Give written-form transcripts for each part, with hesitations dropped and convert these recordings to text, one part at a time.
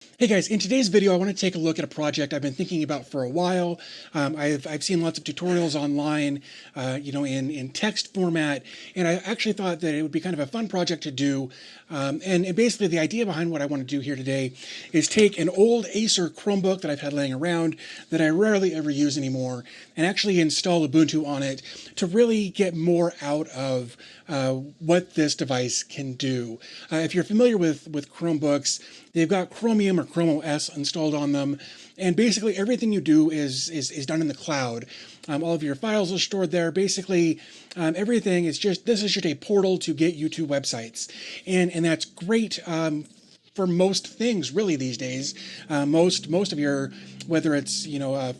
Hey guys, in today's video I want to take a look at a project I've been thinking about for a while. I've seen lots of tutorials online, in text format, and I actually thought that it would be kind of a fun project to do. And basically the idea behind what I want to do here today is take an old Acer Chromebook that I've had laying around that I rarely ever use anymore and actually install Ubuntu on it to really get more out of what this device can do. If you're familiar with Chromebooks, they've got Chromium or CHROMEOS installed on them, and basically everything you do is done in the cloud. All of your files are stored there. Basically, everything is this is just a portal to get you to websites, and that's great. For most things really these days. Most of your, whether it's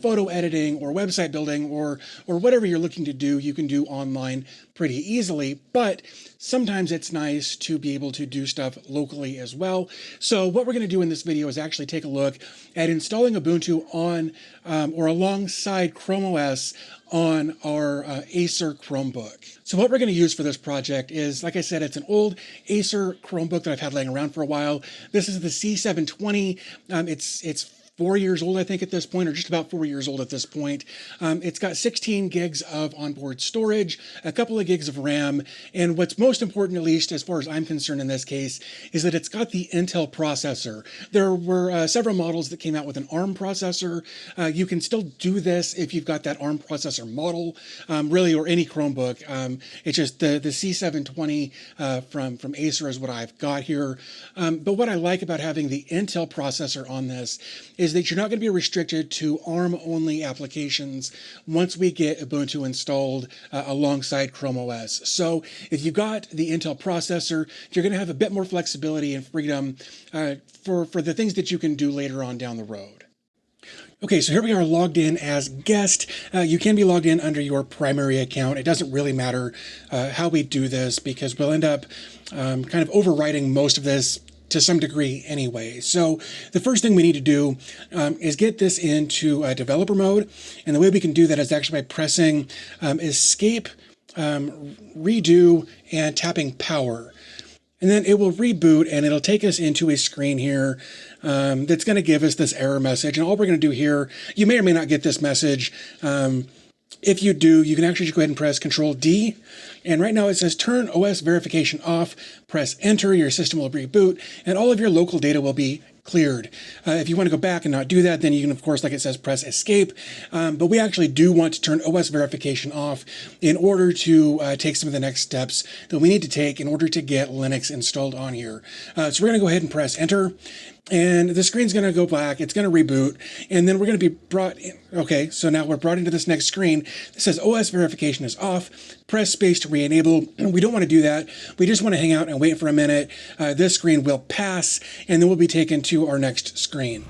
photo editing or website building or whatever you're looking to do, you can do online pretty easily. But sometimes it's nice to be able to do stuff locally as well. So what we're going to do in this video is actually take a look at installing Ubuntu on or alongside ChromeOS on our Acer Chromebook. So what we're going to use for this project is, like I said, it's an old Acer Chromebook that I've had laying around for a while. This is the C720. It's 4 years old, I think, at this point, or just about 4 years old at this point. It's got 16 gigs of onboard storage, a couple of gigs of RAM, and what's most important, at least as far as I'm concerned in this case, is that it's got the Intel processor. There were several models that came out with an ARM processor. You can still do this if you've got that ARM processor model, really, or any Chromebook. It's just the C720 from Acer is what I've got here. But what I like about having the Intel processor on this is that you're not going to be restricted to ARM-only applications once we get Ubuntu installed alongside ChromeOS. So if you've got the Intel processor, you're going to have a bit more flexibility and freedom for the things that you can do later on down the road. Okay, so here we are logged in as guest. You can be logged in under your primary account. It doesn't really matter how we do this because we'll end up kind of overwriting most of this to some degree anyway. So the first thing we need to do is get this into developer mode. And the way we can do that is actually by pressing escape, redo, and tapping power. And then it will reboot and it'll take us into a screen here that's going to give us this error message. And all we're going to do here, you may or may not get this message. If you do, you can actually just go ahead and press Control D. And right now it says turn OS verification off, press enter, your system will reboot, and all of your local data will be cleared. If you want to go back and not do that, then you can, of course, like it says, press escape. But we actually do want to turn OS verification off in order to take some of the next steps that we need to take in order to get Linux installed on here. So we're going to go ahead and press enter. And the screen's going to go black. It's going to reboot. And then we're going to be brought in. Okay, so now we're brought into this next screen. This says OS verification is off. Press space to re-enable. We don't want to do that. We just want to hang out and wait for a minute. This screen will pass, and then we'll be taken to our next screen.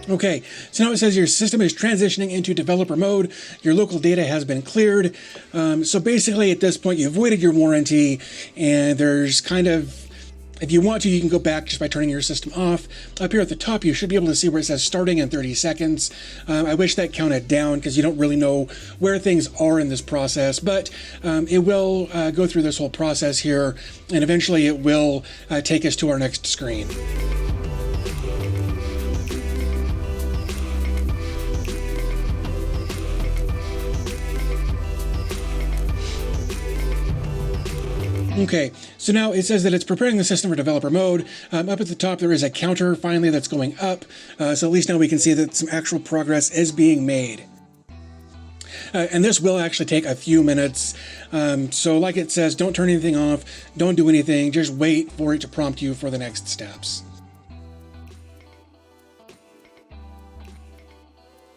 Okay, so now it says your system is transitioning into developer mode. Your local data has been cleared. So basically at this point, you avoided your warranty, and there's kind of, if you want to, you can go back just by turning your system off. Up here at the top, you should be able to see where it says starting in 30 seconds. I wish that counted down because you don't really know where things are in this process, but it will go through this whole process here, and eventually it will take us to our next screen. Okay, so now it says that it's preparing the system for developer mode. Up at the top, there is a counter finally that's going up. So at least now we can see that some actual progress is being made. And this will actually take a few minutes. So like it says, don't turn anything off, don't do anything, just wait for it to prompt you for the next steps.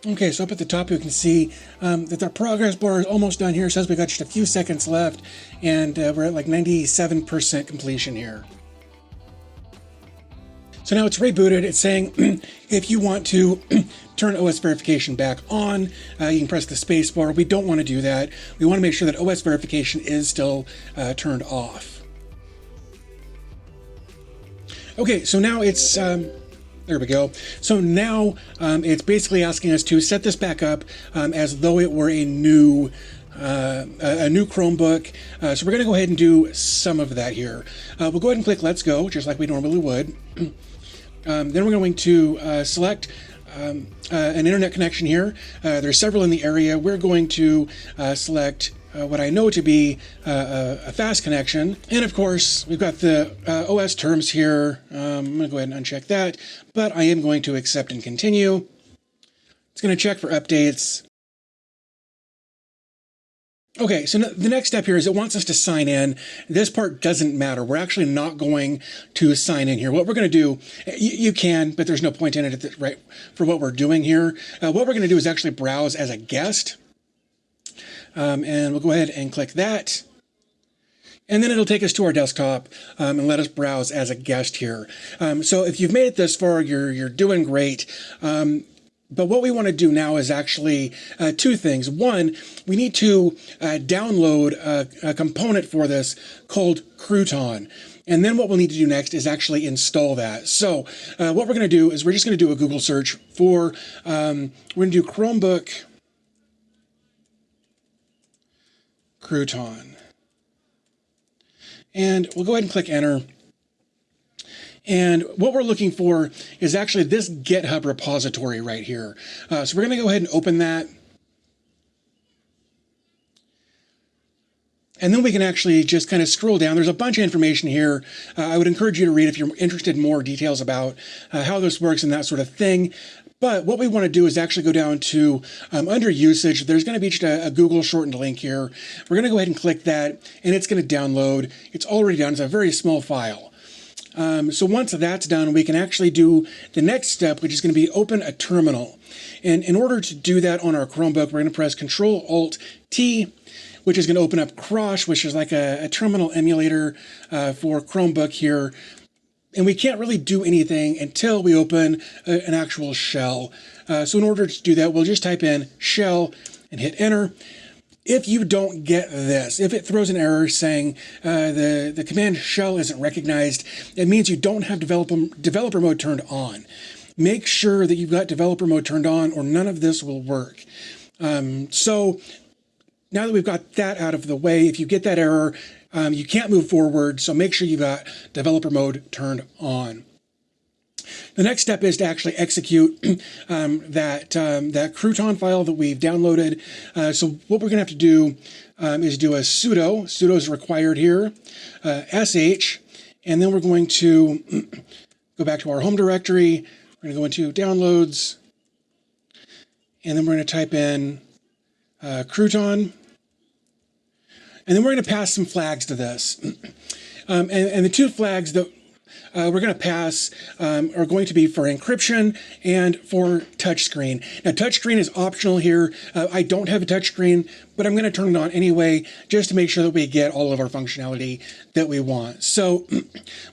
Okay, so up at the top you can see that the progress bar is almost done here. It says we got just a few seconds left, and we're at like 97% completion here. So now it's rebooted. It's saying if you want to turn OS verification back on, you can press the space bar. We don't want to do that. We want to make sure that OS verification is still turned off. Okay, so now it's, there we go. So now it's basically asking us to set this back up as though it were a new Chromebook. So we're going to go ahead and do some of that here. We'll go ahead and click Let's Go, just like we normally would. Then we're going to select an internet connection here. There's several in the area. We're going to select what I know to be a fast connection. And of course, we've got the OS terms here. I'm going to go ahead and uncheck that, but I am going to accept and continue. It's going to check for updates. Okay, so the next step here is it wants us to sign in. This part doesn't matter. We're actually not going to sign in here. What we're going to do, you can, but there's no point in it right for what we're doing here. What we're going to do is actually browse as a guest. And we'll go ahead and click that. And then it'll take us to our desktop and let us browse as a guest here. So if you've made it this far, you're doing great. But what we want to do now is actually two things. One, we need to download a component for this called Crouton. And then what we'll need to do next is actually install that. So what we're going to do is we're just going to do a Google search for, we're going to do Chromebook Crouton. And we'll go ahead and click enter. And what we're looking for is actually this GitHub repository right here. So we're going to go ahead and open that. And then we can actually just kind of scroll down. There's a bunch of information here. I would encourage you to read if you're interested in more details about how this works and that sort of thing. But what we want to do is actually go down to under usage. There's going to be just a Google shortened link here. We're going to go ahead and click that, and it's going to download. It's already done. It's a very small file. So once that's done, we can actually do the next step, which is going to be open a terminal. And in order to do that on our Chromebook, we're going to press Control-Alt-T, which is going to open up Crush, which is like a terminal emulator for Chromebook here. And we can't really do anything until we open an actual shell. So in order to do that, we'll just type in shell and hit enter. If you don't get this, if it throws an error saying the command shell isn't recognized, it means you don't have developer mode turned on. Make sure that you've got developer mode turned on or none of this will work. So now that we've got that out of the way, if you get that error, you can't move forward, so make sure you've got developer mode turned on. The next step is to actually execute that Crouton file that we've downloaded. So what we're going to have to do is do a sudo. Sudo is required here, sh, and then we're going to go back to our home directory. We're going to go into downloads, and then we're going to type in Crouton. And then we're going to pass some flags to this. And the two flags that we're going to pass are going to be for encryption and for touchscreen. Now, touchscreen is optional here. I don't have a touchscreen, but I'm going to turn it on anyway, just to make sure that we get all of our functionality that we want. So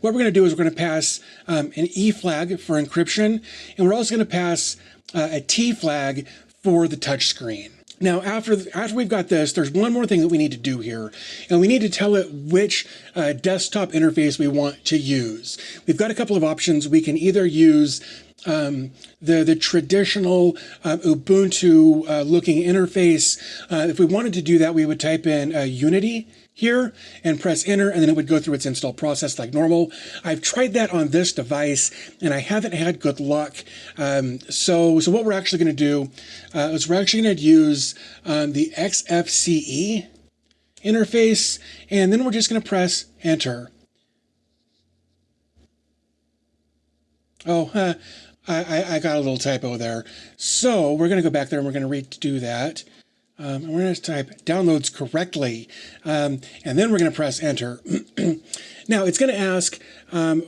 what we're going to do is we're going to pass an E flag for encryption, and we're also going to pass a T flag for the touchscreen. Now, after we've got this, there's one more thing that we need to do here, and we need to tell it which desktop interface we want to use. We've got a couple of options. We can either use the traditional Ubuntu looking interface. If we wanted to do that, we would type in Unity here and press enter, and then it would go through its install process like normal. I've tried that on this device and I haven't had good luck. So what we're actually going to do is we're actually going to use the XFCE interface, and then we're just going to press enter. Oh, I got a little typo there. So we're going to go back there and we're going to redo that. And we're going to type downloads correctly, and then we're going to press enter. Now, it's going to ask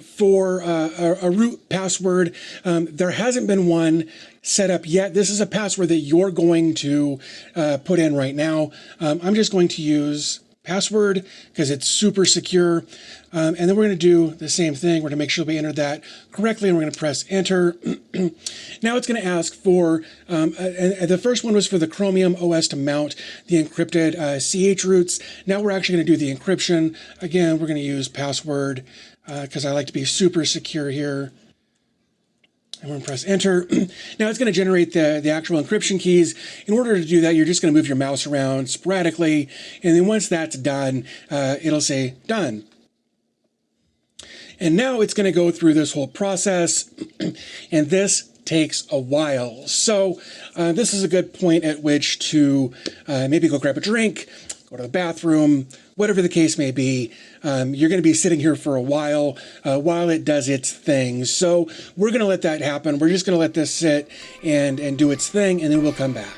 for a root password. There hasn't been one set up yet. This is a password that you're going to put in right now. I'm just going to use password because it's super secure. And then we're going to do the same thing. We're going to make sure we entered that correctly, and we're going to press enter. Now it's going to ask for, the first one was for the Chromium OS to mount the encrypted CH roots. Now we're actually going to do the encryption. Again, we're going to use password because I like to be super secure here. I'm going to press enter. Now it's going to generate the actual encryption keys. In order to do that, you're just going to move your mouse around sporadically. And then once that's done, it'll say done. And now it's going to go through this whole process. And this takes a while. So this is a good point at which to maybe go grab a drink, go to the bathroom, whatever the case may be. You're going to be sitting here for a while it does its thing. So we're going to let that happen. We're just going to let this sit and do its thing, and then we'll come back.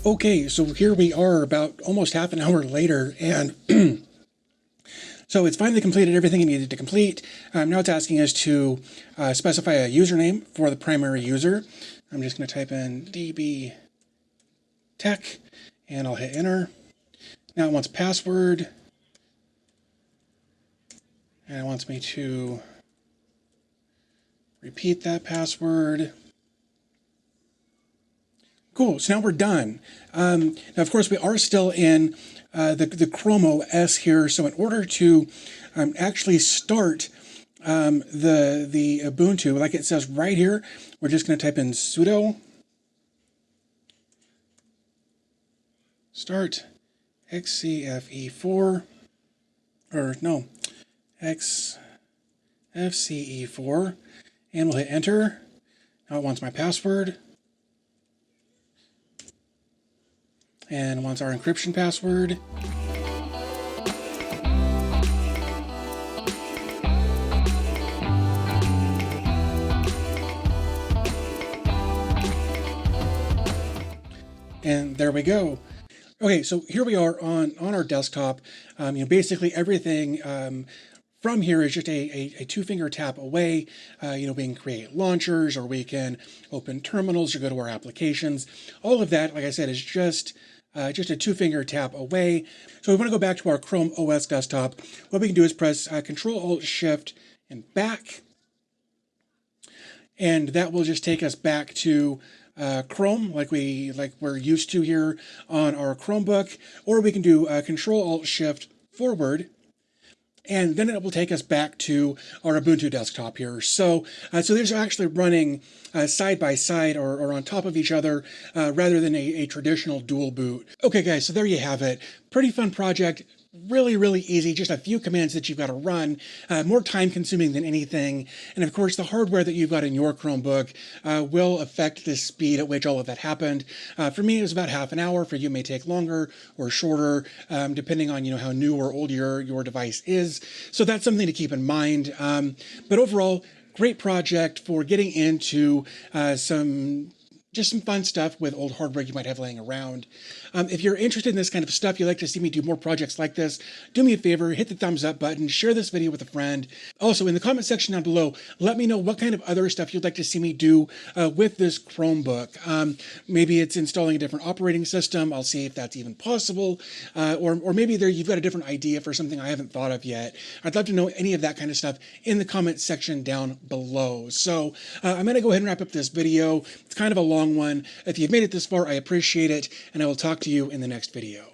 Okay, so here we are about almost half an hour later, and so it's finally completed everything it needed to complete. Now it's asking us to specify a username for the primary user. I'm just going to type in db tech, and I'll hit enter. Now it wants password, and it wants me to repeat that password. Cool, so now we're done. Now, of course, we are still in the CHROMEOS here. So in order to actually start the Ubuntu, like it says right here, we're just going to type in sudo start xcfe4, or no, xfce4, and we'll hit enter. Now it wants my password. And wants our encryption password. And there we go. Okay, so here we are on our desktop. Basically everything from here is just a two-finger tap away. We can create launchers, or we can open terminals, or go to our applications. All of that, like I said, is just a two-finger tap away. So we want to go back to our Chrome OS desktop. What we can do is press Control-Alt-Shift and back. And that will just take us back to Chrome, like we're used to here on our Chromebook. Or we can do Control-Alt-Shift forward, and then it will take us back to our Ubuntu desktop here. So these are actually running side by side, or on top of each other, rather than a traditional dual boot. Okay, guys, so there you have it. Pretty fun project. Really, really easy. Just a few commands that you've got to run. More time consuming than anything. And of course, the hardware that you've got in your Chromebook will affect the speed at which all of that happened. For me, it was about half an hour. For you, it may take longer or shorter, depending on how new or old your device is. So that's something to keep in mind. But overall, great project for getting into some fun stuff with old hardware you might have laying around. If you're interested in this kind of stuff, you'd like to see me do more projects like this, do me a favor, hit the thumbs up button, share this video with a friend. Also, in the comment section down below, let me know what kind of other stuff you'd like to see me do with this Chromebook. Maybe it's installing a different operating system. I'll see if that's even possible. Or maybe you've got a different idea for something I haven't thought of yet. I'd love to know any of that kind of stuff in the comment section down below. So I'm going to go ahead and wrap up this video. It's kind of a long one. If you've made it this far, I appreciate it, and I will talk to you in the next video.